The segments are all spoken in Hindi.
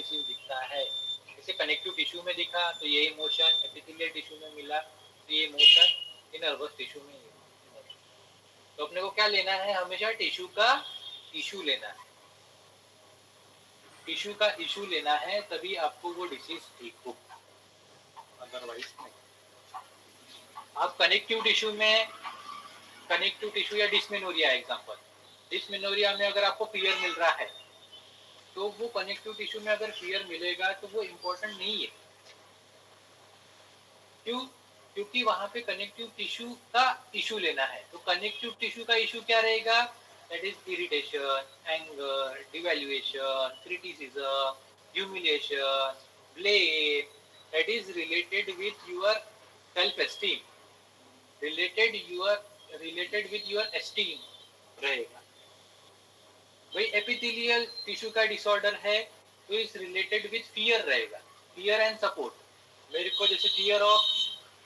डिसीज दिखता है, जैसे कनेक्टिव टिश्यू में दिखा तो ये इमोशन, एपिथेलियल टिश्यू में मिला तो ये इमोशन, नर्वस टिश्यू में ये। तो अपने को क्या लेना है, हमेशा टिश्यू का इशू लेना है, टिश्यू का इशू लेना है, तभी आपको वो डिसीज ठीक हो, अदरवाइज नहीं। आप कनेक्टिव टिश्यू में, कनेक्टिव टिश्यू या डिस्मेनोरिया एग्जांपल, डिस्मेनोरिया में अगर आपको फियर मिल रहा है तो वो कनेक्टिव टिश्यू में अगर फियर मिलेगा तो वो इम्पोर्टेंट नहीं है। क्यों? क्योंकि वहां पे कनेक्टिव टिश्यू का इशू लेना है। तो कनेक्टिव टिश्यू का इशू क्या रहेगा? That is irritation, anger, devaluation, criticism, humiliation, blame, that is related with your self esteem, related with your esteem रहेगा। वही एपिथेलियल टिश्यू का डिसऑर्डर है तो इस रिलेटेड विथ फियर रहेगा, फियर एंड सपोर्ट। मेरे को जैसे फियर ऑफ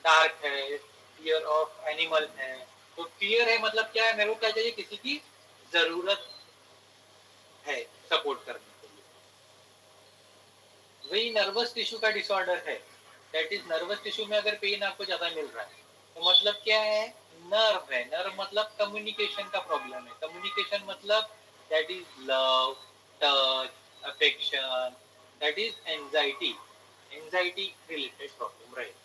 डार्क है, फियर ऑफ एनिमल है, तो फियर है मतलब क्या है, मेरे को क्या चाहिए, किसी की जरूरत है सपोर्ट करने के लिए। वही नर्वस टिश्यू का डिसऑर्डर है, दैट इज नर्वस टिश्यू में अगर पेन आपको ज्यादा मिल रहा है तो मतलब क्या है, नर्व है। नर्व मतलब कम्युनिकेशन का प्रॉब्लम है। कम्युनिकेशन मतलब that is love, touch, affection, that is anxiety, anxiety related problem रहेगा।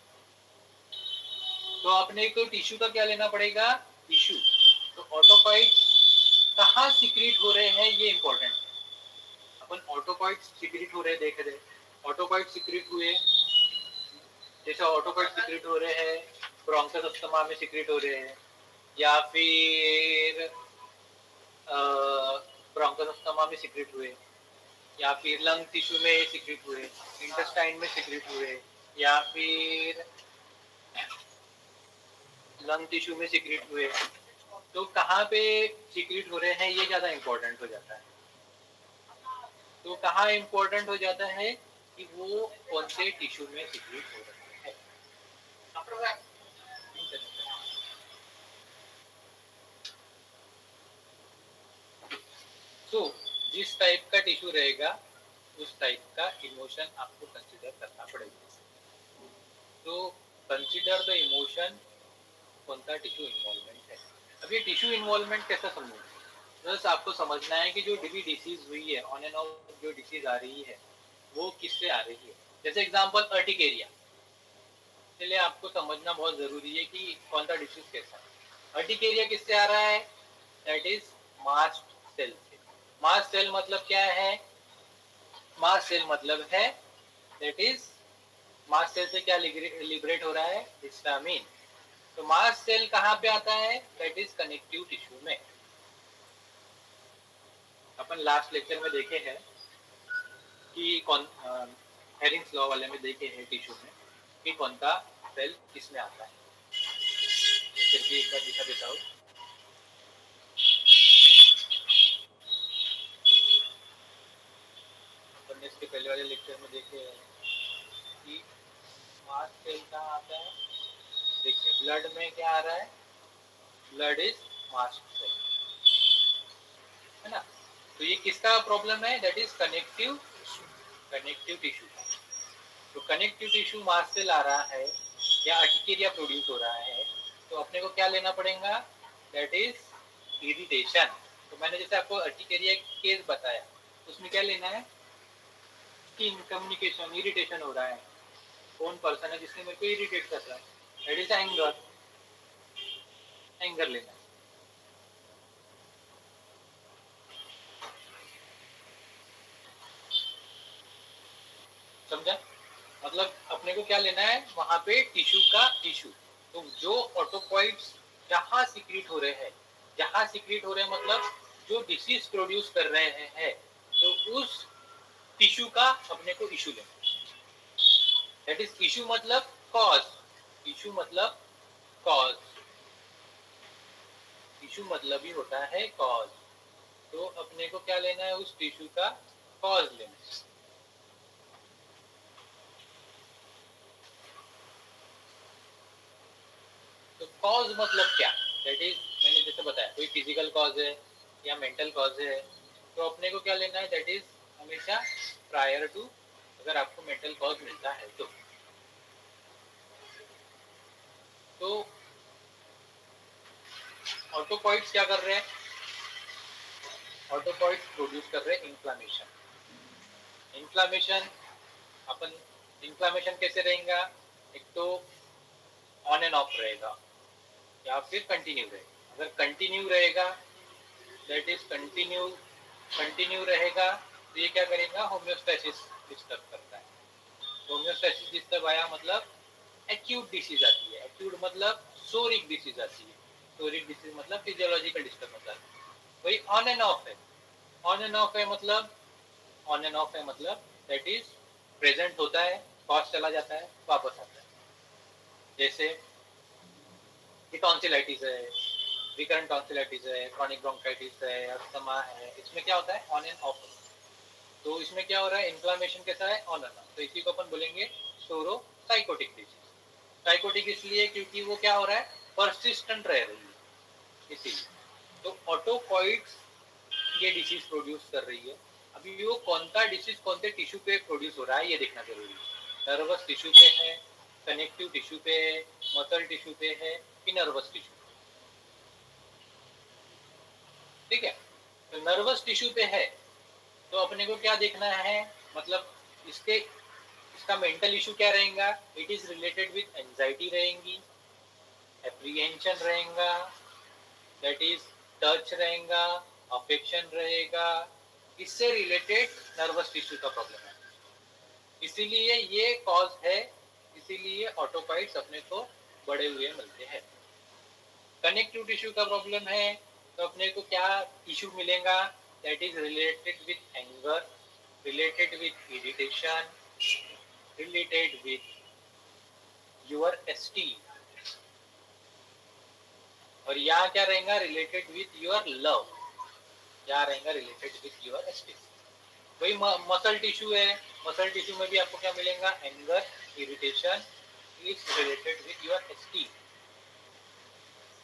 तो अपने को टिश्यू का क्या लेना पड़ेगा, टिश्यू। तो ऑटोकॉइड्स कहाँ सिक्रीट हो रहे हैं ये इंपॉर्टेंट है। अपन ऑटोकॉइड्स सिक्रीट हो रहे देख रहे, ऑटोकॉइड सिक्रीट हुए, जैसे ऑटोकॉइड सिक्रीट हो रहे हैं ब्रोंकस अस्थमा में सिक्रीट हो रहे हैं, या फिर ब्रोंकस अस्थमा में सिक्रीट हुए, या फिर लंग टिश्यू में सिक्रीट हुए, इंटेस्टाइन में सिक्रीट हुए, या फिर लंग टिश्यू में सिक्रीट हुए, तो कहाँ पे सिक्रीट हो रहे हैं ये ज्यादा इंपॉर्टेंट हो जाता है। तो कहाँ इंपॉर्टेंट हो जाता है कि वो कौन से टिश्यू में सिक्रीट हो रहे हैं। तो जिस टाइप का टिश्यू रहेगा उस टाइप का इमोशन आपको कंसीडर करना पड़ेगा। तो कंसीडर द इमोशन, कौन सा टिश्यू इन्वॉल्वमेंट है। अब ये टिश्यू इन्वॉल्वमेंट कैसे समझेंगे, बस आपको समझना है कि जो भी डिसीज हुई है, ऑन एंड ऑफ जो डिसीज आ रही है वो किससे आ रही है। जैसे एग्जांपल अर्टिकेरिया, इसलिए आपको समझना बहुत जरूरी है कि कौन सा डिसीज कैसा है। अर्टिकेरिया किससे आ रहा है, दैट इज मास्ट सेल से। मास्ट सेल मतलब क्या है, मास्ट सेल मतलब है दैट इज, मास्ट सेल से क्या लिबरेट हो रहा है, हिस्टामिन। तो मास्ट सेल कहाँ पे आता है, दैट इज कनेक्टिव टिश्यू में। अपन लास्ट लेक्चर में देखे हैं कि कौन हेरिंग्स लॉ वाले में देखे हैं टिश्यू में कि कौन सा सेल किसमें आता है। फिर भी एक बार दिखा देता हूँ। अपन ने इसके पहले वाले लेक्चर में देखे हैं कि मास्ट सेल कहाँ आता है। देखिए ब्लड में क्या आ रहा है, ब्लड इज मास्ट सेल, है ना। तो ये किसका प्रॉब्लम है, that is connective, connective tissue. तो कनेक्टिव टिश्यू मास्ट सेल आ रहा है या अर्टिकेरिया प्रोड्यूस हो रहा है, तो अपने को क्या लेना पड़ेगा, दैट इज इरिटेशन। तो मैंने जैसे आपको अर्टिकेरिया केस बताया, उसमें क्या लेना है, स्किन कम्युनिकेशन, इरिटेशन हो रहा है, कौन पर्सन है जिसने मेरे को इरिटेट कर रहा है, दैट इज एंगर, एंगर लेना है। समझा, मतलब अपने को क्या लेना है, वहां पे टिश्यू का टिश्यू। तो जो ऑटोकॉइड्स जहां सिक्रीट हो रहे हैं, जहां सिक्रीट हो रहे हैं मतलब जो डिसीज प्रोड्यूस कर रहे हैं, तो उस टिश्यू का अपने को इशू लेना। दैट इज इशू मतलब कॉज, इशू मतलब कॉज, इशू मतलब ही होता है कॉज। तो अपने को क्या लेना है, उस टिश्यू का कॉज लेना है। तो कॉज मतलब क्या, दैट इज मैंने जैसे बताया कोई फिजिकल कॉज है या मेंटल कॉज है, तो अपने को क्या लेना है, दैट इज हमेशा प्रायर टू अगर आपको मेंटल कॉज मिलता है तो ऑटोकॉइड्स क्या कर रहे हैं? ऑटोकॉइड्स प्रोड्यूस कर रहे हैं इन्फ्लामेशन। इन्फ्लामेशन कैसे रहेगा? एक तो ऑन एंड ऑफ रहेगा या फिर कंटिन्यू रहेगा। अगर कंटिन्यू रहेगा, दैट इज कंटिन्यू रहेगा, तो ये क्या करेगा? होम्योस्टैसिस डिस्टर्ब करता है। होम्योस्टैसिस डिस्टर्ब आया मतलब एक्यूट डिसीज आती है। एक्यूट मतलब सोरिक डिसीज आती है। सोरिक डिसीज मतलब फिजियोलॉजिकल डिस्टर्ब है। वही ऑन एंड ऑफ है। ऑन एंड ऑफ है मतलब दैट इज प्रेजेंट होता है, कॉज चला जाता है, वापस आता है। जैसे टॉन्सिलाइटिस है, रिकरेंट टॉन्सिलाइटिस है, क्रॉनिक ब्रोंकाइटिस है, अस्थमा है, इसमें क्या होता है? On and of. तो इसमें क्या हो रहा है? इन्फ्लामेशन कैसा है? On and of. तो इसी को अपन बोलेंगे सोरोसाइकोटिक डिसीज। साइकोटिक इसलिए क्योंकि वो क्या हो रहा है? परसिस्टेंट रह रही है, इसीलिए। तो ऑटोकॉइड्स ये डिसीज प्रोड्यूस कर रही है। अभी वो कौन सा डिसीज कौन से टिश्यू पे प्रोड्यूस हो रहा है ये देखना जरूरी है। नर्वस टिश्यू पे है, कनेक्टिव टिश्यू पे है, मसल टिश्यू पे है कि नर्वस टिश्यू? ठीक है, तो नर्वस टिश्यू पे है तो अपने को क्या देखना है? मतलब इसका मेंटल इशू क्या रहेगा? It is related with anxiety रहेंगी, एप्रीहेंशन रहेगा, दैट इज टच रहेगा, अफेक्शन रहेगा। इससे रिलेटेड नर्वस टिश्यू का प्रॉब्लम है, इसीलिए ये कॉज है, इसीलिए ऑटोकॉइड्स अपने को बड़े हुए मिलते हैं। कनेक्टिव टिश्यू का प्रॉब्लम है तो अपने को क्या इशू मिलेगा? That is related with anger, related with irritation, related with your esteem. और यहाँ क्या रहेगा? Related with your love. यहाँ रहेगा रिलेटेड विथ योर एस्टीम। वही मसल टिश्यू है, मसल टिश्यू में भी आपको क्या मिलेगा? Anger, irritation is related with your esteem.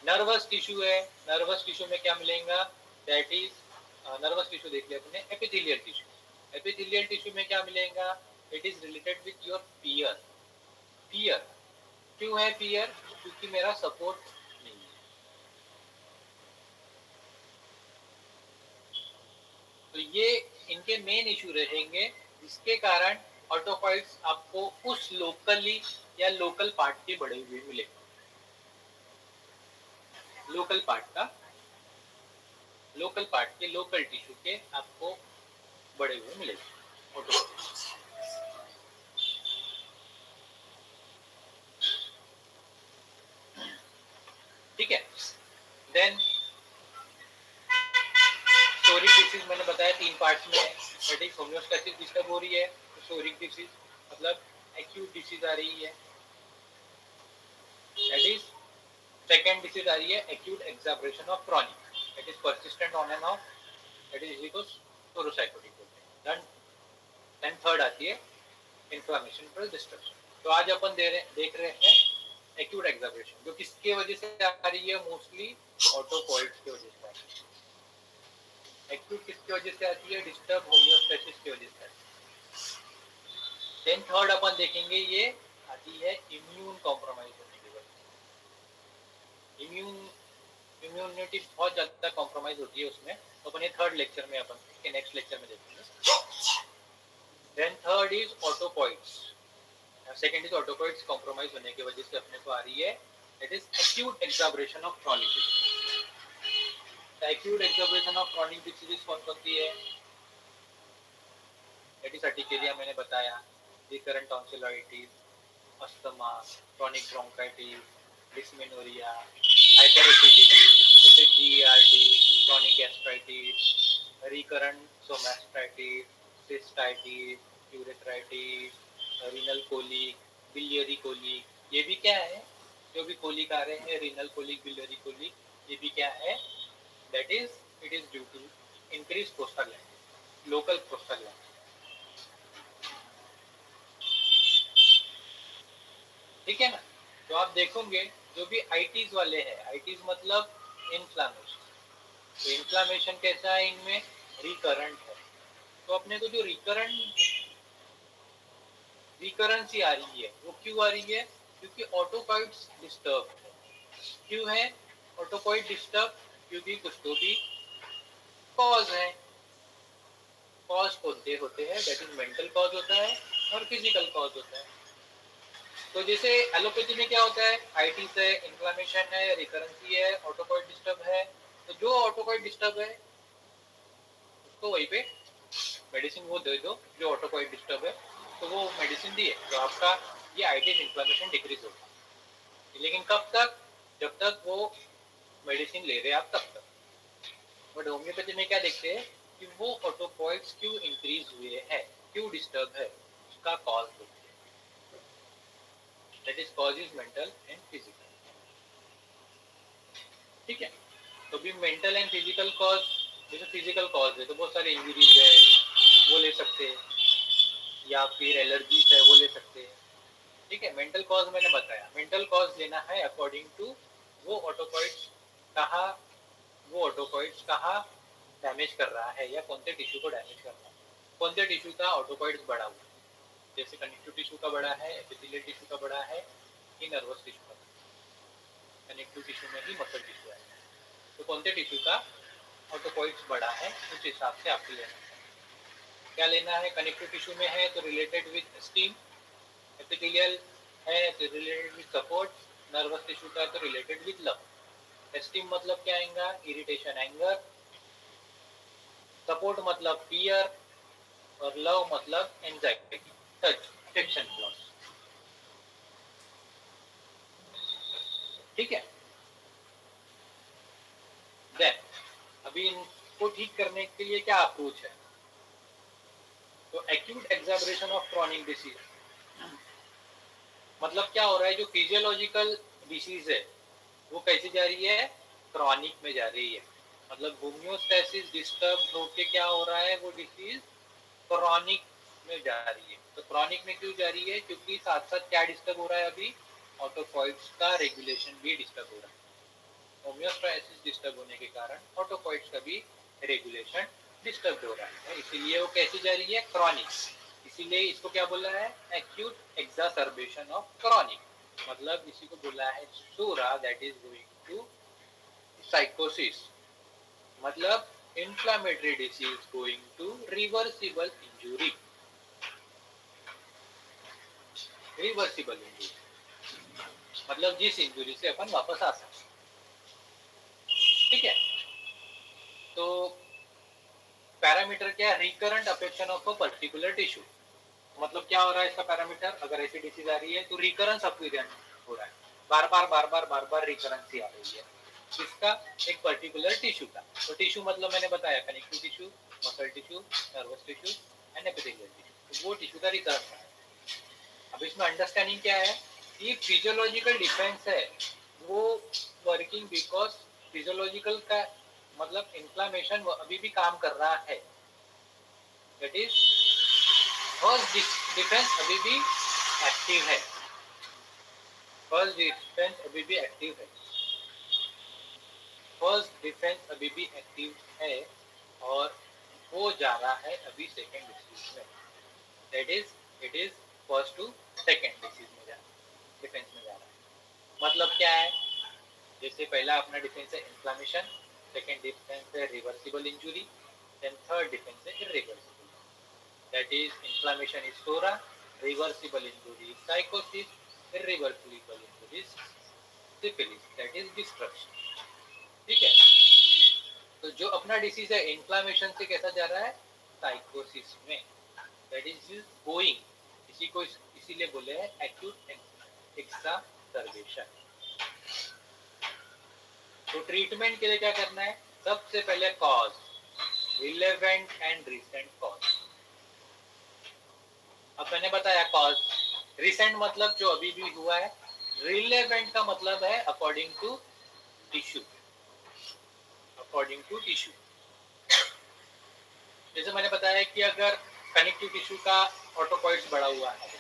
Nervous tissue है, नर्वस टिश्यू में क्या मिलेगा? दैट इज नर्वस टिश्यू देख लिया अपने। एपिथेलियल टिश्यू, एपिथेलियल टिश्यू में क्या मिलेगा? It is related with your fear. Fear क्यों है? फियर क्योंकि मेरा सपोर्ट नहीं है। तो ये इनके मेन इशू रहेंगे जिसके कारण ऑटोकॉइड्स आपको उस लोकली या लोकल पार्ट के बड़े हुए मिले। लोकल पार्ट के लोकल टिश्यू के आपको बड़े हुए मिलेंगे ऑटोकॉइड्स। ठीक है, देन सोरिक डिसीज मैंने बताया 3 पार्ट्स में है। दैट इज होम्योस्टैसिस डिस्टर्ब हो रही है तो सोरिक डिसीज मतलब एक्यूट डिसीज आ रही है। दैट इज सेकेंड डिसीज आ रही है acute exacerbation of chronic, that is persistent on and off, that is equal psorosycotic बोलते हैं। देन थर्ड आती है इन्फ्लामेशन प्लस डिस्ट्रक्शन। तो आज अपन देख रहे हैं एक्यूट एक्साब्रेशन, जो किसके वजह से आ रही है? मोस्टली ऑटोकॉइड्स की वजह से आ रही है। एक्यूट किसकी वजह से आती है? डिस्टर्ब होम्योस्टैसिस की वजह से आती है। देन थर्ड अपन देखेंगे, ये आती है इम्यून कॉम्प्रोमाइज होने की वजह से। इम्यूनिटी बहुत ज्यादा कॉम्प्रोमाइज होती है उसमें, तो अपन ये थर्ड लेक्चर में अपन के नेक्स्ट लेक्चर में देखेंगे। Then third is autocoids, second is autocoids compromise होने की वजह से अपने को आ रही है that is acute exacerbation of chronic disease. Acute exacerbation of chronic disease कौन कौन सी है? दैट इज अर्टिकेरिया मैंने बताया, recurrent tonsillitis, asthma, chronic bronchitis, dysmenorrhoea, hyper acidity जैसे GERD, chronic gastritis, recurrent stomatitis, cystitis, urethritis, renal colic, biliary colic. ये भी क्या है? जो भी कोलिक आ रहे हैं, रीनल कोलिक, बिलियरी कोलिक, ये भी क्या है? That is it is due to increase prostaglandin, local prostaglandin. ठीक है ना? तो आप देखोगे जो भी आईटीज वाले हैं, आईटीज मतलब इन्फ्लामेशन, तो इन्फ्लामेशन कैसा है इनमें? रिकरेंट है। तो अपने को जो रिकरेंट रिकरेंसी आ रही है, वो क्यों आ रही है? क्योंकि ऑटोकॉइट्स डिस्टर्ब है। क्यों है ऑटोकॉइट डिस्टर्ब? क्योंकि कुछ तो भी कॉज है। कॉज होते हैं, दैट इज मेंटल कॉज होता है और फिजिकल कॉज होता है। तो जैसे एलोपैथी में क्या होता है, आइटिस है, इन्फ्लेमेशन है, रिकरेंसी है, ऑटोकॉइट डिस्टर्ब है। तो जो ऑटोकॉइट डिस्टर्ब है उसको वहीं पे मेडिसिन वो दे दो जो ऑटोकॉइट डिस्टर्ब है, तो वो मेडिसिन दिए तो आपका ये आइटिस इन्फ्लेमेशन डिक्रीज होगा। लेकिन कब तक? जब तक वो मेडिसिन ले रहे हैं आप तब तक। बट होम्योपैथी में क्या देखते हैं कि वो ऑटोकॉइट्स क्यों इंक्रीज हुए हैं, क्यों डिस्टर्ब है, उसका कॉज देखते हैं। That is cause is mental and physical. ठीक है, तो भी मेंटल एंड फिजिकल कॉज, जैसे फिजिकल कॉज है तो बहुत सारे इंजरीज है वो ले सकते हैं, या फिर एलर्जीज है वो ले सकते हैं। ठीक है, मेंटल कॉज मैंने बताया, मेंटल कॉज लेना है अकॉर्डिंग टू वो ऑटोकॉइट्स कहाँ, वो ऑटोकॉइट्स कहाँ डैमेज कर रहा है या कौन से टिश्यू को डैमेज कर रहा है, कौन से टिश्यू का ऑटोकॉइट्स बढ़ा हुआ है। जैसे कनेक्टिव टिश्यू का बड़ा है, एपिथेलियल टिश्यू का बड़ा है, कि नर्वस टिश्यू का। कनेक्टिव टिश्यू में ही मसल टिश्यू है, तो कौन से टिश्यू का ऑटोकॉइट्स बड़ा है उस हिसाब से आपको लेना है। क्या लेना है? कनेक्टिव टिश्यू में है तो रिलेटेड विद स्टीम, एपिथेलियल है तो related with support, nervous tissue का तो रिलेटेड विद लव। स्टीम मतलब क्या आएगा? Irritation, anger. सपोर्ट मतलब फियर, और लव मतलब एंजाइटी, टच, अफेक्शन, लॉस। ठीक है, देन अभी इनको ठीक करने के लिए क्या अप्रोच है? तो एक्यूट एक्साबरेशन ऑफ क्रॉनिक डिसीज, मतलब क्या हो रहा है, जो फिजियोलॉजिकल डिसीज है वो कैसे जा रही है? क्रॉनिक में जा रही है। मतलब होम्योस्टैसिस डिस्टर्ब होके क्या हो रहा है, वो डिसीज क्रॉनिक में जा रही है। तो क्रॉनिक में क्यों जा रही है? क्योंकि साथ साथ क्या डिस्टर्ब हो रहा है अभी? ऑटोकॉइट्स का रेगुलेशन भी डिस्टर्ब हो रहा है। होम्योस्टैसिस डिस्टर्ब होने के कारण ऑटोकॉइट्स का भी रेगुलेशन डिस्टर्ब हो रहा है, इसीलिए वो कैसे जा रही है? क्रॉनिक। इसीलिए इसको क्या बोला है? Acute exacerbation of chronic. मतलब इसी को बोला है psora, that is going to sycosis. मतलब inflammatory disease going to reversible injury, reversible injury, मतलब जिस इंजरी से अपन वापस आ सकते। ठीक है, तो पैरामीटर क्या है? Recurrent affection of a particular tissue. मतलब क्या हो रहा है इसका पैरामीटर? अगर ऐसी डिसीज आ रही है तो रिकरेंस अप्रीजन हो रहा है, बार बार बार बार बार बार रिकरेंसी आ रही है किसका? एक पर्टिकुलर टिश्यू का। तो टिश्यू मतलब मैंने बताया connective tissue, muscle tissue, nervous tissue and epithelial tissue. तो वो टिश्यू का रिकरेंस है। अब इसमें अंडरस्टैंडिंग क्या है? ये फिजियोलॉजिकल डिफेंस है, वो वर्किंग बिकॉज फिजियोलॉजिकल का मतलब इन्फ्लामेशन अभी भी काम कर रहा है। दैट इज फर्स्ट डिफेंस अभी भी एक्टिव है, फर्स्ट डिफेंस अभी भी एक्टिव है, फर्स्ट डिफेंस अभी भी एक्टिव है, और वो जा रहा है अभी सेकेंड डिफेंस में। That is it is first to second defence में जा रहा है। मतलब क्या है? जैसे पहला अपना डिफेंस है इन्फ्लामेशन, सेकेंड डिफेंस है reversible injury, then third defence है irreversible. That is inflammation is psora, reversible injury is sycosis, irreversible injury is syphilis, that is destruction. ठीक है, तो जो अपना डिसीज है इन्फ्लामेशन से कैसा जा रहा है? साइकोसिस में। दैट इज गोइंग, इसी को इसीलिए बोले हैं एक्यूट एक्सासर्बेशन। तो ट्रीटमेंट के लिए क्या करना है? सबसे पहले cause, relevant and recent cause. अब मैंने बताया कॉज, रिसेंट मतलब जो अभी भी हुआ है, रिलेवेंट का मतलब है according to tissue, according to tissue. जैसे मैंने बताया कि अगर कनेक्टिव टिश्यू का ऑटोकॉइड्स बढ़ा हुआ है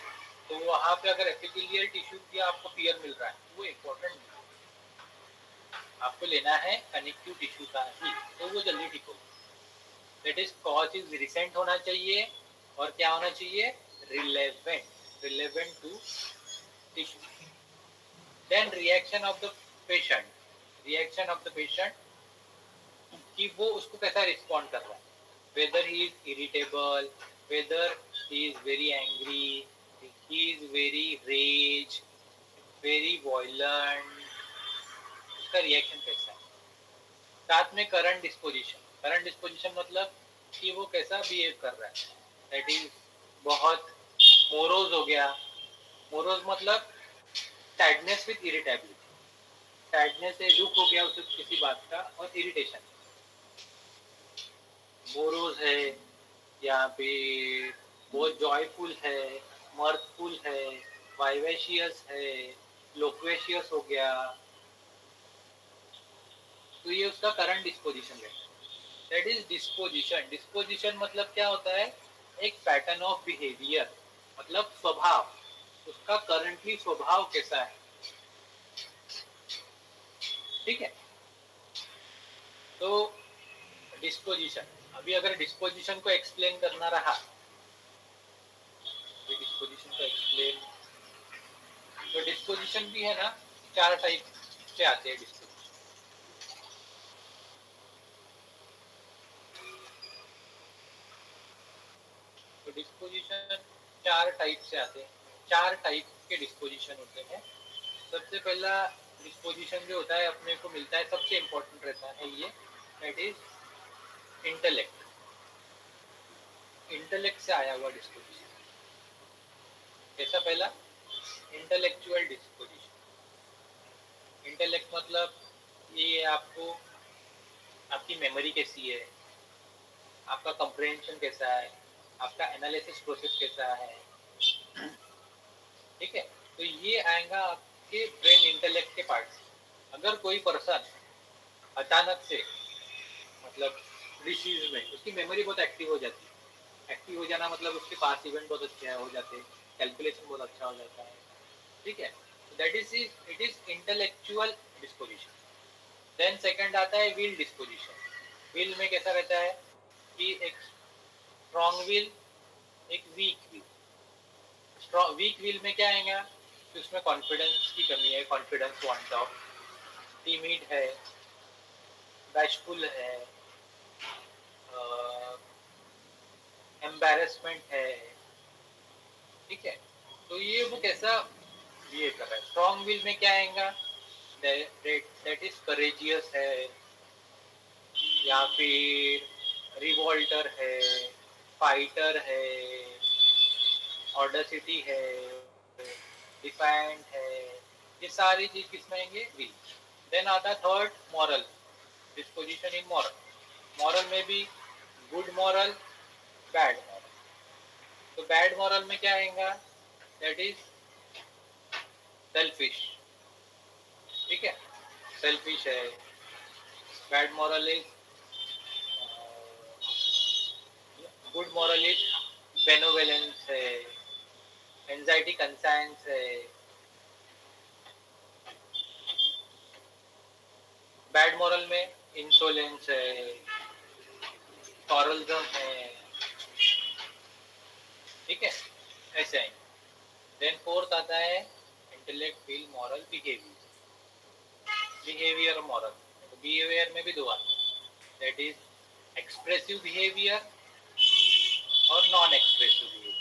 तो वहां पे अगर एपिथेलियल टिश्यू की आपको फियर मिल रहा है, वो इम्पोर्टेंट नहीं, आपको लेना है कनेक्टिव टिश्यू का ही, तो वो जल्दी ठीक होगा। That is cause is recent होना चाहिए, और क्या होना चाहिए? Relevant. relevant to tissue. Then reaction of the patient. Reaction of the patient कि वो उसको कैसा रिस्पॉन्ड कर रहा है. Whether he is irritable, whether he is very angry, he is very rage, very violent, उसका रिएक्शन कैसा है. साथ में करंट डिस्पोजिशन. करंट डिस्पोजिशन मतलब कि वो कैसा बिहेव कर रहा है. दैट इज बहुत मोरोज हो गया. मोरोज मतलब सैडनेस विद इरिटेबिलिटी. सैडनेस से दुख हो गया उसे किसी बात का, और इरिटेशन. मोरोज है या फिर बहुत जॉयफुल है, मर्थफुल है, वाइवेशियस है, लोक्वेशियस हो गया. तो ये उसका करंट डिस्पोजिशन है. That is disposition. डिस्पोजिशन मतलब क्या होता है? एक पैटर्न ऑफ बिहेवियर, मतलब स्वभाव. उसका करंटली स्वभाव कैसा है. ठीक है. तो डिस्पोजिशन. अभी अगर डिस्पोजिशन को एक्सप्लेन करना रहा, डिस्पोजिशन को एक्सप्लेन, तो डिस्पोजिशन भी है ना, 4 टाइप से आते हैं डिस्पोजिशन. तो डिस्पोजिशन 4 टाइप से आते हैं. 4 टाइप के डिस्पोजिशन होते हैं. सबसे पहला डिस्पोजिशन जो होता है अपने को मिलता है, सबसे इम्पोर्टेंट रहता है ये, दैट इज इंटेलेक्ट. इंटेलेक्ट से आया हुआ डिस्पोजिशन. कैसा? पहला इंटेलेक्चुअल डिस्पोजिशन. इंटेलेक्ट मतलब ये आपको, आपकी मेमोरी कैसी है, आपका कंप्रेhension कैसा है, आपका एनालिसिस प्रोसेस कैसा है. ठीक है. तो ये आएगा आपके ब्रेन इंटेलेक्ट के पार्ट. अगर कोई पर्सन अचानक से, मतलब डिसीज में उसकी मेमोरी बहुत एक्टिव हो जाती है. एक्टिव हो जाना मतलब उसके पास इवेंट बहुत अच्छे हो जाते हैं, कैलकुलेशन बहुत अच्छा हो जाता है. ठीक है. That is it is intellectual disposition. Then second आता है विल डिस्पोजिशन. विल में कैसा रहता है कि एक स्ट्रॉन्ग विल, एक वीक विल. वीक विल में क्या आएगा कि उसमें कॉन्फिडेंस की कमी है, कॉन्फिडेंस वांट ऑफ, टिमिड है, बैशफुल है, एम्बैरेसमेंट है. ठीक है. तो ये वो कैसा ये कर रहा है. स्ट्रॉन्ग विल में क्या आएगा? दैट इज करेजियस है, या फिर रिवॉल्टर है, फाइटर है, ऑडसिटी है, डिफाइंट है. ये सारी चीज किसमें आएंगे? विल. देन आता third moral disposition. In moral, moral में भी गुड मॉरल, बैड मॉरल. तो बैड मॉरल में क्या आएगा? That is selfish. ठीक है. सेल्फिश है. Bad moral is good moral is benevolence है, एंजाइटी कंसाइंस है. बैड मॉरल में इंसोलेंस है, टॉरलिज्म है. ठीक है. ऐसे आएंगे. देन फोर्थ आता है intellect, will, moral, behaviour. Behaviour और मॉरल. तो बिहेवियर में भी दो आते हैं. दैट इज एक्सप्रेसिव बिहेवियर और नॉन एक्सप्रेसिव बिहेवियर.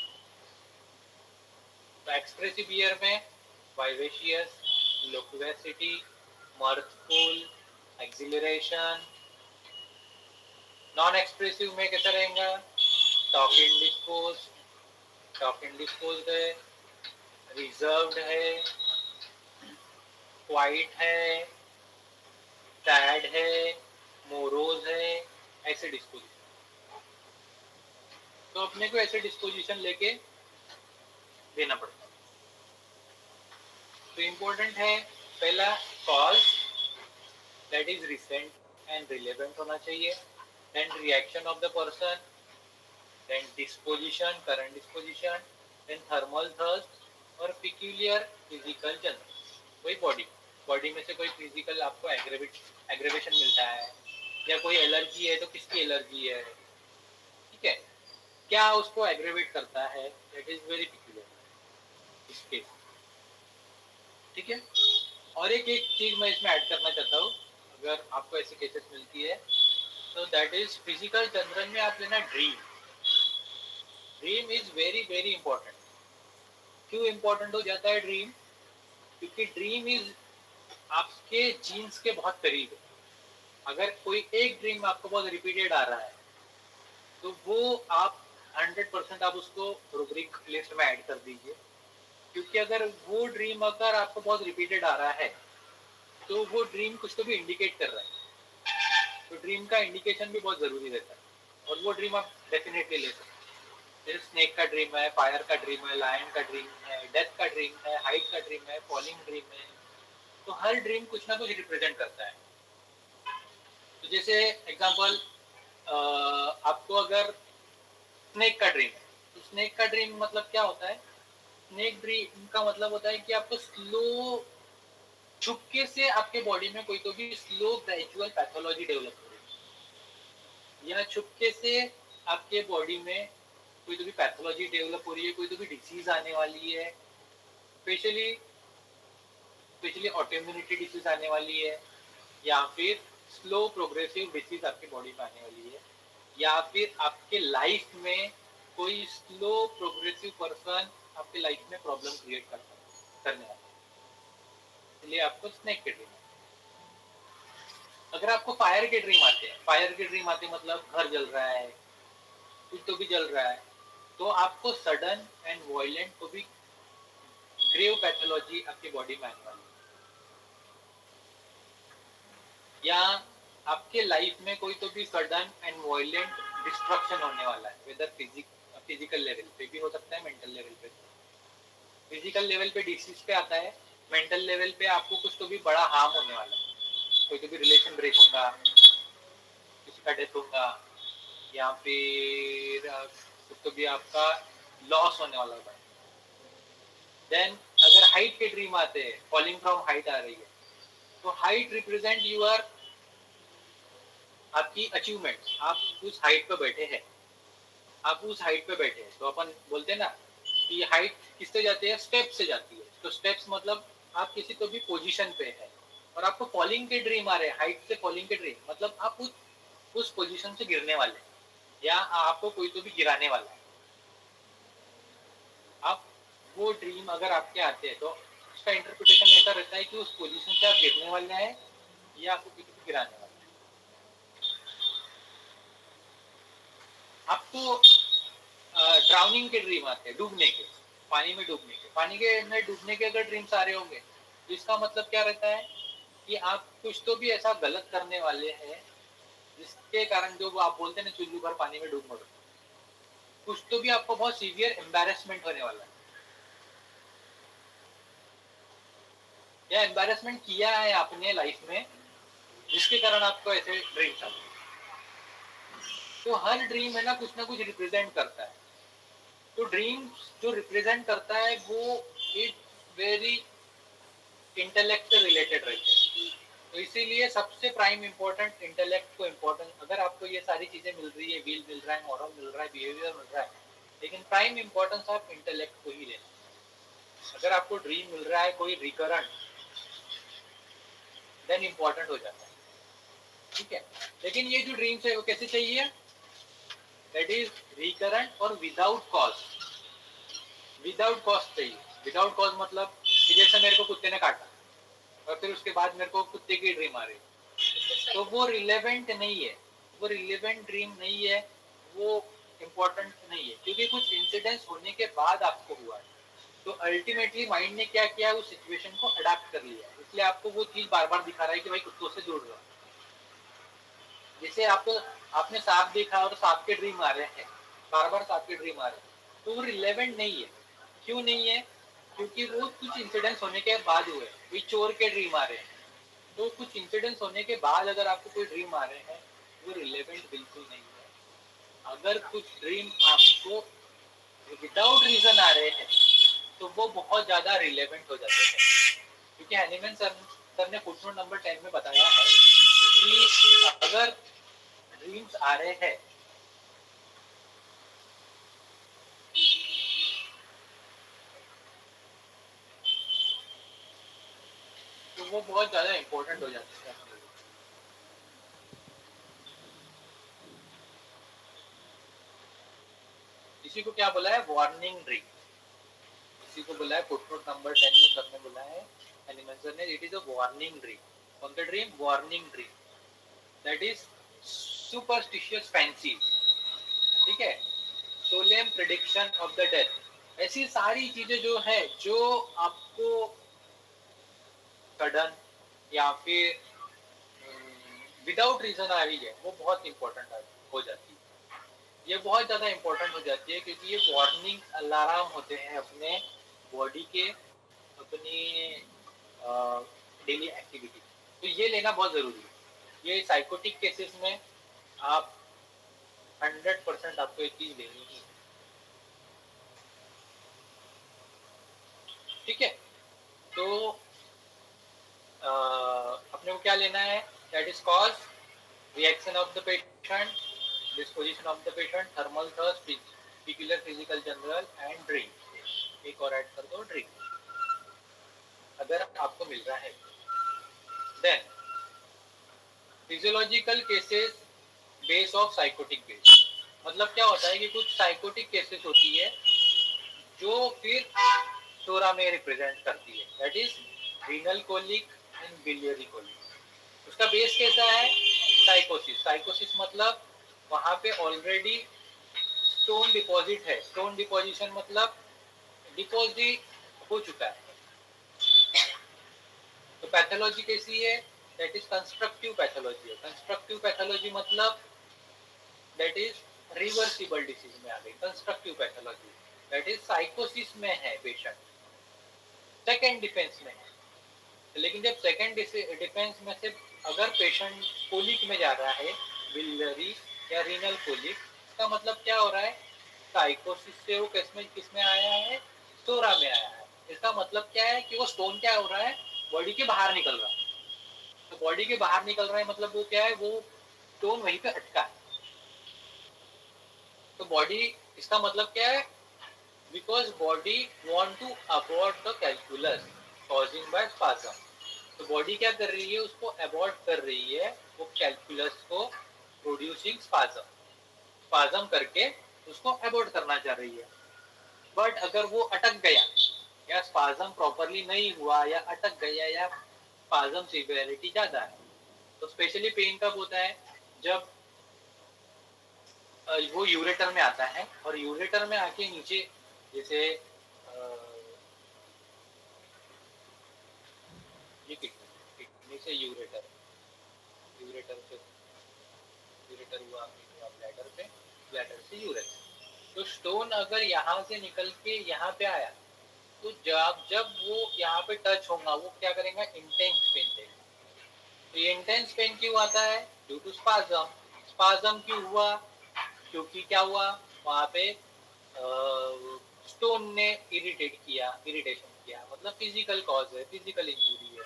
तो एक्सप्रेसिव बिहेवियर में vivacious, loquacity, मर्थफुल, acceleration. Non expressive में कैसा रहेगा? टॉक इंडिस्पोज, टॉक इंडिस्पोज है, रिजर्व्ड है, क्वाइट है, सैड है, मोरोज है. ऐसे डिस्पोजिशन. तो अपने को ऐसे डिस्पोजिशन लेके देना पड़ता है. तो इम्पोर्टेंट है पहला cause, that is recent and relevant होना चाहिए. Then reaction of the person, then disposition, current disposition, then thermal thirst और पिक्यूलियर फिजिकल जनरल. वही बॉडी, बॉडी में से कोई फिजिकल आपको एग्रेवेशन मिलता है, या कोई एलर्जी है तो किसकी एलर्जी है. ठीक है. क्या उसको एग्रेवेट करता है, that is very peculiar. Case, ठीक है। और एक चीज मैं इसमें ऐड करना चाहता हूँ, अगर आपको ऐसी केसेस मिलती है तो दैट इज फिजिकल जनरल में आप लेना dream. Dream is very very important. क्यों इंपॉर्टेंट हो जाता है ड्रीम? क्योंकि ड्रीम इज आपके जीन्स के बहुत करीब है। अगर कोई एक ड्रीम आपको बहुत रिपीटेड आ रहा है तो वो आप 100% आप उसको रूब्रिक लिस्ट में ऐड कर दीजिए, क्योंकि अगर वो ड्रीम अगर आपको बहुत रिपीटेड आ रहा है तो वो ड्रीम कुछ तो भी इंडिकेट कर रहा है। तो ड्रीम का इंडिकेशन भी बहुत जरूरी रहता है, और वो ड्रीम आप डेफिनेटली ले सकते हैं। जैसे स्नेक का ड्रीम है, फायर का ड्रीम है, लायन का ड्रीम है, डेथ का ड्रीम है, हाइट का ड्रीम है, फॉलिंग ड्रीम है। तो हर ड्रीम कुछ ना कुछ रिप्रेजेंट करता है। तो जैसे एग्जांपल, आपको अगर स्नेक का ड्रीम है तो स्नेक का ड्रीम मतलब क्या होता है? स्नेक ड्रीम का मतलब होता है कि आपको स्लो, चुपके से आपके बॉडी में कोई तो भी स्लो ग्रेजुअल पैथोलॉजी डेवलप हो रही है, या चुपके से आपके बॉडी में कोई तो भी पैथोलॉजी डेवलप हो रही है, कोई तो भी डिसीज आने वाली है, स्पेशली स्पेशली ऑटोइम्यूनिटी डिसीज आने वाली है, या फिर स्लो प्रोग्रेसिव डिसीज आपके बॉडी में आने वाली है, या फिर आपके लाइफ में कोई स्लो प्रोग्रेसिव पर्सन आपके लाइफ में प्रॉब्लम क्रिएट करने वाला है, इसलिए आपको स्नेक के ड्रीम। अगर आपको फायर के ड्रीम आते हैं, फायर के ड्रीम आते मतलब घर जल रहा है, कुछ तो भी जल रहा है, तो आपको सडन एंड वायलेंट तो भी ग्रेव पैथोलॉजी आपकी बॉडी में आने वाली है, या आपके लाइफ में कोई तो भी सडन एंड वायलेंट डिस्ट्रक्शन होने वाला है, वेदर फिजिकल लेवल पे भी हो सकता है, मेंटल लेवल पे। फिजिकल लेवल पे डिसीज पे आता है, मेंटल लेवल पे आपको कुछ तो भी बड़ा हार्म होने वाला है, कोई तो भी रिलेशन ब्रेक होगा, किसी का डेथ होगा, या फिर कुछ तो भी आपका लॉस होने वाला होगा। देन अगर हाइट के ड्रीम आते हैं, फॉलिंग फ्रॉम हाइट आ रही है, तो हाइट रिप्रेजेंट यूर आपकी अचीवमेंट, आप उस हाइट पे बैठे हैं, आप उस हाइट पे बैठे हैं, तो अपन बोलते हैं ना कि हाइट किससे जाती है? स्टेप से जाती है। तो स्टेप्स मतलब आप किसी तो भी पोजीशन पे है और आपको फॉलिंग के ड्रीम आ रहे हैं, हाइट से फॉलिंग के ड्रीम मतलब आप उस पोजीशन से गिरने वाले, या आपको कोई तो भी गिराने वाला है। आप वो ड्रीम अगर आपके आते हैं तो उसका इंटरप्रिटेशन ऐसा रहता है कि उस पोजीशन से आप गिरने वाले हैं या आपको किसी को गिराने वाले हैं। आपको ड्राउनिंग के ड्रीम आते हैं, डूबने के, पानी में डूबने के अगर ड्रीम्स आ रहे होंगे तो इसका मतलब क्या रहता है कि आप कुछ तो भी ऐसा गलत करने वाले हैं जिसके कारण, जो आप बोलते हैं ना चुल्लू भर पानी में डूब मरो, कुछ तो भी आपको बहुत सीवियर एम्बैरेसमेंट होने वाला है, या एम्बैरेसमेंट किया है आपने लाइफ में जिसके कारण आपको ऐसे ड्रीम्स आते हैं। तो हर ड्रीम है ना कुछ रिप्रेजेंट करता है। तो ड्रीम जो रिप्रेजेंट करता है वो इट वेरी इंटेलेक्ट से रिलेटेड रहते हैं। तो इसीलिए सबसे प्राइम इंपॉर्टेंट इंटेलेक्ट को इम्पोर्टेंट, अगर आपको ये सारी चीजें मिल रही है, व्हील मिल रहा है, मॉरल मिल रहा है, बिहेवियर मिल रहा है, लेकिन प्राइम इंपॉर्टेंस आप इंटेलेक्ट को ही लेना। अगर आपको ड्रीम मिल रहा है कोई रिकरेंट, देन इंपॉर्टेंट हो जाता है, ठीक है। लेकिन ये जो ड्रीम्स है वो कैसे चाहिए? दैट इज रिकरेंट और विदाउट कॉज। विदाउट कॉज चाहिए। विदाउट कॉज मतलब कि जैसे मेरे को कुत्ते ने काटा और फिर उसके बाद मेरे को कुत्ते की ड्रीम आ रही, तो वो रिलेवेंट नहीं है, वो रिलेवेंट ड्रीम नहीं है, वो इम्पोर्टेंट नहीं है, क्योंकि कुछ इंसिडेंट्स होने के बाद आपको हुआ है। तो अल्टीमेटली माइंड ने क्या किया, उस सिचुएशन को अडाप्ट कर लिया, इसलिए आपको वो चीज बार बार दिखा रहा है कि भाई कुत्तों से दूर रहो। जैसे आपने सांप देखा और सांप के ड्रीम आ रहे हैं, बार बार सांप के ड्रीम आ रहे हैं, तो वो रिलेवेंट नहीं है। क्यों नहीं है? क्योंकि वो कुछ इंसिडेंट्स होने के बाद हुए। कोई चोर के ड्रीम आ रहे हैं, तो कुछ इंसिडेंट्स होने के बाद अगर आपको कोई ड्रीम आ रहे हैं वो रिलेवेंट बिल्कुल नहीं है। अगर कुछ ड्रीम आपको विदाउट रीजन आ रहे हैं तो वो बहुत ज्यादा रिलेवेंट हो जाते हैं, क्योंकि हैनीमैन सर ने फुटनोट नंबर 10 में बताया है कि अगर ड्रीम्स आ रहे हैं वो बहुत ज्यादा इम्पोर्टेंट हो जाता है। इसी को क्या बोला है, वार्निंग ड्रिंक। इसी को बोला है फुटनोट नंबर 10 में सबने बोला है, एनिमल सर ने, it is a warning drink. कौन सा dream, warning drink, that is superstitious fancy, ठीक है, solemn prediction of the death. ऐसी सारी चीजें जो है जो आपको सडन या फिर विदाउट रीजन आ रही है, वो बहुत इंपॉर्टेंट हो जाती है। ये बहुत ज्यादा इंपॉर्टेंट हो जाती है क्योंकि ये वार्निंग अलार्म होते हैं अपने बॉडी के, अपनी डेली एक्टिविटी। तो ये लेना बहुत जरूरी है। ये साइकोटिक केसेस में आप 100% आपको एक चीज लेनी ही, ठीक है। तो अपने को क्या लेना है, that is cause, reaction of the patient, disposition of the patient, thermal thirst, peculiar physical general and drink. एक और ऐड कर दो, ड्रिंक, अगर आपको मिल रहा है। Then physiological cases base of psychotic base, मतलब क्या होता है कि कुछ साइकोटिक केसेस होती है जो फिर सोरा में रिप्रेजेंट करती है, that is renal colic and biliary colic. उसका बेस कैसा है, साइकोसिस। साइकोसिस मतलब वहां पे ऑलरेडी स्टोन डिपॉजिट है। स्टोन डिपोजिशन मतलब डिपॉजिट हो चुका है। तो पैथोलॉजी कैसी है, दैट इज कंस्ट्रक्टिव पैथोलॉजी है। कंस्ट्रक्टिव पैथोलॉजी मतलब दैट इज रिवर्सिबल डिसीज में आ गई कंस्ट्रक्टिव पैथोलॉजी, दैट इज साइकोसिस में है पेशेंट, सेकेंड डिफेंस में है। लेकिन जब सेकेंड डिफेंस में से अगर पेशेंट कोलिक में जा रहा है, बिलियरी या रीनल कोलिक, इसका मतलब क्या हो रहा है, साइकोसिस से वो किसमें आया है, सोरा में आया है। इसका मतलब क्या है कि वो स्टोन क्या हो रहा है, बॉडी के बाहर निकल रहा है। तो बॉडी के बाहर निकल रहा है मतलब वो क्या है, वो स्टोन वहीं पे अटका है। तो बॉडी, इसका मतलब क्या है, because body want to abort the calculus causing by spasm. तो बॉडी क्या कर रही है, उसको अबॉर्ट कर रही है, वो कैलकुलस को प्रोड्यूसिंग स्पाज्म, स्पाज्म करके उसको अबॉर्ट करना चाह रही है। बट अगर वो अटक गया या स्पाज्म प्रॉपरली नहीं हुआ या अटक गया या स्पाज्म सिवियरिटी ज्यादा है, तो स्पेशली पेन कब होता है, जब वो यूरेटर में आता है और यूरेटर में आके नीचे, जैसे ये किडनी से यूरेटर, यूरेटर से यूरेटर हुआ, ब्लैडर पे, ब्लैडर से यूरेटर। तो स्टोन अगर यहाँ से निकल के यहाँ पे आया, तो जब जब वो यहाँ पे टच होगा, वो क्या करेगा, इंटेंस पेन देगा। तो ये इंटेंस पेन क्यों आता है, ड्यू टू स्पाज्म। स्पाज्म क्यों हुआ, क्योंकि क्या हुआ, वहाँ पे स्टोन ने इरिटेशन किया, मतलब फिजिकल कॉज है, फिजिकल इंजरी है।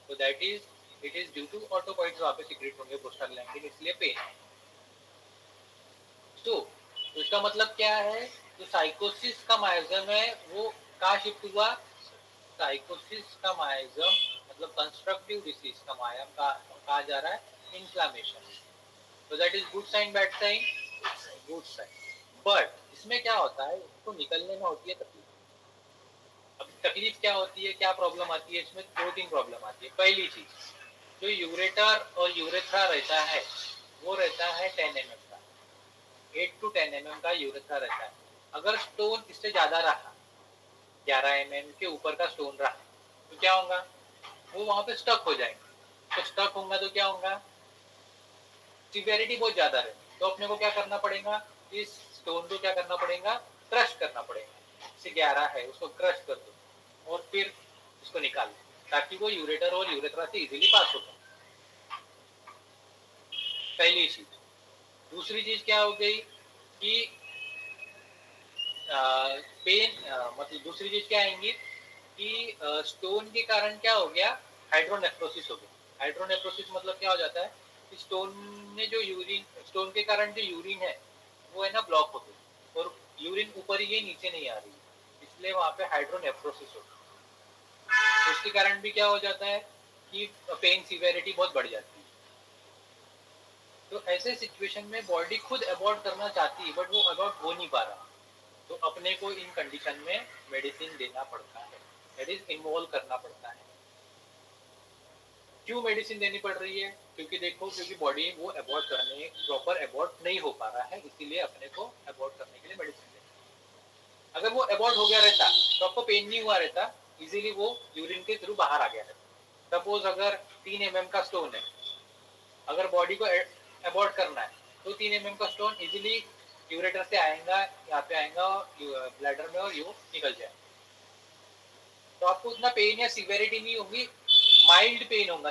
तो that is, it is due to ऑटोपॉइड्स वहाँ पे सीक्रेट होंगे प्रोस्टाग्लैंडिन, इसलिए पेन है। तो इसका मतलब क्या है, जो साइकोसिस का माइजम है वो कहाँ शिफ्ट हुआ, साइकोसिस का माइजम मतलब कंस्ट्रक्टिव डिसीज का मायम कहा जा रहा है, इन्फ्लामेशन। तो that is good sign, bad sign, good sign. But इसमें क्या होता है, इसको निकलने में होती है तकलीफ। अब तकलीफ क्या होती है, क्या प्रॉब्लम आती है, इसमें दो तीन प्रॉब्लम आती है। पहली चीज, जो यूरेटर और यूरेथ्रा रहता है, वो रहता है 10 mm का, 8 to 10 mm का यूरेथ्रा रहता है। अगर स्टोन इससे ज्यादा रहा, 11 mm के ऊपर का स्टोन रहा, तो क्या होगा, वो वहां पे स्टक हो जाएंगे। तो स्टक होगा तो क्या होगा, सिवियरिटी बहुत ज्यादा है। तो अपने को क्या करना पड़ेगा, इस स्टोन को क्या करना पड़ेगा, क्रश करना पड़ेगा। जैसे 11 है, उसको क्रश कर दो और फिर उसको निकाल दो, ताकि वो यूरेटर और यूरेथ्रा से इजीली पास हो जाए। पहली चीज। दूसरी चीज क्या हो गई कि पेन, मतलब दूसरी चीज क्या आएंगी कि स्टोन के कारण क्या हो गया, हाइड्रोनेफ्रोसिस हो गया। हाइड्रोनेफ्रोसिस मतलब क्या हो जाता है कि स्टोन ने जो यूरिन, स्टोन के कारण जो यूरिन है वो है ना ब्लॉक हो गई, और यूरिन ऊपर ही है, नीचे नहीं आ रही, इसलिए वहां पे हाइड्रोनेफ्रोसिस हो गया। तो इसके कारण भी क्या हो जाता है, कि पेन सीवियरिटी बहुत बढ़ जाती है। तो ऐसे सिचुएशन में बॉडी खुद अबॉर्ट करना चाहती है बट वो अबॉर्ट हो नहीं पा रहा, तो अपने को इन कंडीशन में मेडिसिन देना पड़ता है, दैट इज इन्वॉल्व करना पड़ता है। क्यों मेडिसिन देनी पड़ रही है? क्योंकि देखो, क्योंकि बॉडी वो अबॉर्ट करने प्रॉपर अबॉर्ट नहीं हो पा रहा है, इसीलिए अपने को अबॉर्ट करने के लिए मेडिसिन देनी। अगर वो अबॉर्ट हो गया रहता तो आपको पेन नहीं हुआ रहता, इजीली वो यूरिन के थ्रू बाहर आ गया रहता। सपोज अगर 3 mm का स्टोन है, अगर बॉडी को अबॉर्ट करना है तो 3 mm का स्टोन इजीली यूरेटर से आएगा, यहाँ पे आएगा ब्लैडर में और यू निकल जाए, तो आपको उतना पेन या सीवियरिटी नहीं होगी, माइल्ड पेन होगा।